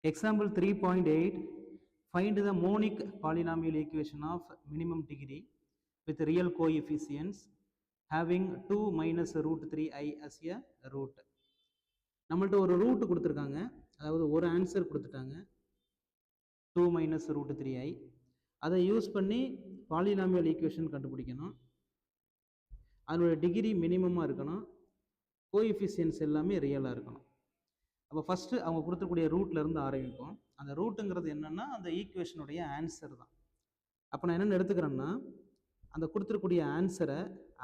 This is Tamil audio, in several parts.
Example 3.8, find the monic polynomial equation of minimum degree with real coefficients having 2 minus root 3i as a root. நம்மள்ட்ட ஒரு ரூட் கொடுத்துருக்காங்க, அதாவது ஒரு ஆன்சர் கொடுத்துட்டாங்க 2 minus root 3i. அதை யூஸ் பண்ணி பாலினாமியல் ஈக்குவேஷன் கண்டுபிடிக்கணும். அதனோட டிகிரி மினிமமாக இருக்கணும், கோஎஃபிஷியன்ட்ஸ் எல்லாமே ரியலாக இருக்கணும். அப்போ ஃபஸ்ட்டு அவங்க கொடுத்துக்கூடிய ரூட்லேருந்து ஆரம்பிப்போம். அந்த ரூட்டுங்கிறது என்னென்னா அந்த ஈக்குவேஷனுடைய ஆன்சர் தான். அப்போ நான் என்னென்னு எடுத்துக்கிறேன்னா, அந்த கொடுத்துருக்கூடிய ஆன்சரை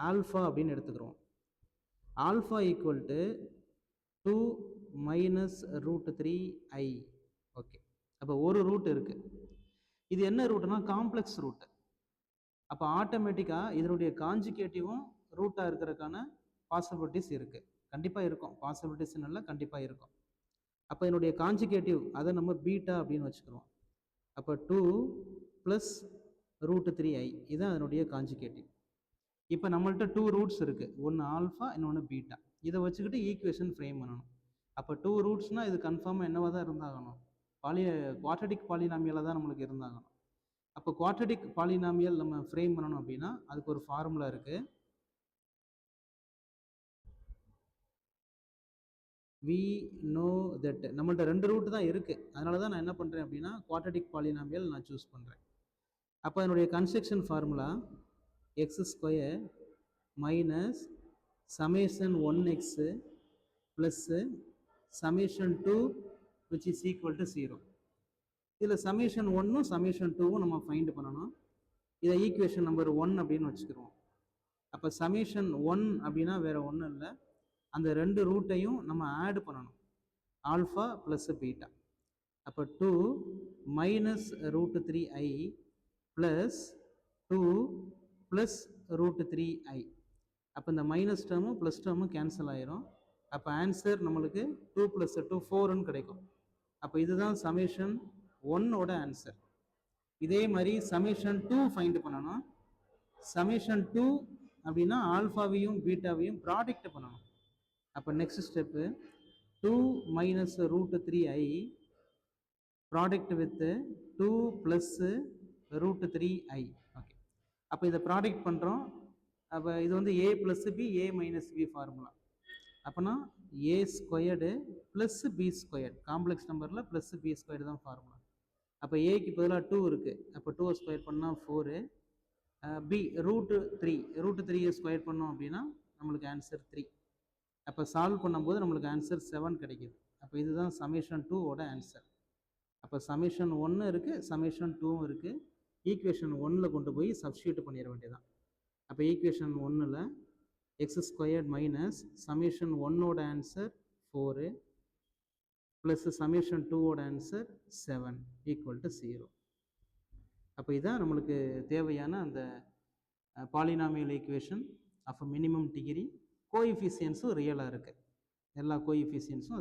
ஆல்ஃபா அப்படின்னு எடுத்துக்கிறோம். Alpha equal to 2 minus root 3i. Okay, அப்போ ஒரு ரூட் இருக்குது. இது என்ன ரூட்னா காம்ப்ளெக்ஸ் ரூட்டு. அப்போ ஆட்டோமேட்டிக்காக இதனுடைய காஞ்சுகேட்டிவும் ரூட்டாக இருக்கிறதுக்கான பாசிபிலிட்டிஸ் இருக்குது. கண்டிப்பாக இருக்கும், பாசிபிலிட்டிஸ் நல்லா கண்டிப்பாக இருக்கும். அப்போ என்னுடைய காஞ்சுகேட்டிவ் அதை நம்ம பீட்டா அப்படின்னு வச்சுக்கிறோம். அப்போ 2 + root 3i இதுதான் அதனுடைய காஞ்சுகேட்டிவ். இப்போ நம்மள்ட்ட 2 ரூட்ஸ் இருக்குது, ஒன்று ஆல்ஃபா இன்னொன்று பீட்டா. இதை வச்சுக்கிட்டு ஈக்குவேஷன் ஃப்ரேம் பண்ணணும். அப்போ 2 ரூட்ஸ்னால் இது கன்ஃபார்மாக என்னவாக தான் இருந்தாகணும், குவாட்ரடிக் பாலினாமியலாக தான் நம்மளுக்கு இருந்தாகணும். அப்போ குவாட்ரடிக் பாலினாமியல் நம்ம ஃப்ரேம் பண்ணணும் அப்படின்னா அதுக்கு ஒரு ஃபார்முலா இருக்குது. we know that நம்மள்ட்ட 2 ரூட் தான் இருக்குது, அதனால தான் நான் என்ன பண்ணுறேன் அப்படின்னா குவாட்ரடிக் பாலினாமியல் நான் சூஸ் பண்ணுறேன். அப்போ என்னுடைய construction formula x² minus summation 1x plus summation 2 which is equal to 0. இதில் summation 1ம் summation 2வும் நம்ம ஃபைண்ட் பண்ணணும். இதை ஈக்குவேஷன் நம்பர் 1 அப்படின்னு வச்சுக்கிறோம். அப்போ summation 1 அப்படின்னா வேறு ஒன்றும் இல்லை, அந்த 2 ரூட்டையும் நம்ம ஆட் பண்ணணும், ஆல்ஃபா ப்ளஸ் பீட்டா. அப்போ 2 minus root 3i plus 2 plus root 3i. அப்போ இந்த மைனஸ் டேர்மும் ப்ளஸ் டேர்மும் கேன்சல் ஆயிரும். அப்போ ஆன்சர் நம்மளுக்கு 2 + 2 4ன்னு கிடைக்கும். அப்போ இதுதான் சமேஷன் 1ஓட ஆன்சர். இதே மாதிரி சமேஷன் 2 ஃபைண்ட் பண்ணணும். சமேஷன் 2 அப்படின்னா ஆல்ஃபாவையும் பீட்டாவையும் ப்ராடக்ட் பண்ணணும். அப்போ next step 2 minus root 3i product with 2 + root 3i. Okay, அப்போ இதை ப்ராடக்ட் பண்ணுறோம். அப்போ இது வந்து a + b a - b formula. அப்போனா a² + b², காம்ப்ளெக்ஸ் நம்பரில் ப்ளஸ் b² தான் ஃபார்முலா. அப்போ ஏக்கு பதிலாக 2 இருக்குது, அப்போ 2 ஸ்கொயர் பண்ணால் 4, b root 3 ஸ்கொயர் பண்ணோம் அப்படின்னா நம்மளுக்கு ஆன்சர் 3. அப்போ சால்வ் பண்ணும்போது நம்மளுக்கு ஆன்சர் 7 கிடைக்கிது. அப்போ இதுதான் சமேஷன் 2ஓட ஆன்சர். அப்போ சமேஷன் 1 இருக்குது, சமேஷன் 2வும் இருக்குது. ஈக்குவேஷன் 1ல் கொண்டு போய் சப்ஸ்டியூட் பண்ணிட வேண்டியதான். அப்போ ஈக்குவேஷன் 1ல் x² மைனஸ் சமேஷன் 1ஓட ஆன்சர் 4 ப்ளஸ் சமேஷன் 2ஓட ஆன்சர் 7 ஈக்குவல் டு 0. அப்போ இதான் நம்மளுக்கு தேவையான அந்த polynomial equation of minimum degree. கோஎஃபிஷியன்ஸும் ரியலாக இருக்குது, எல்லா கோஎஃபிஷியன்ஸும்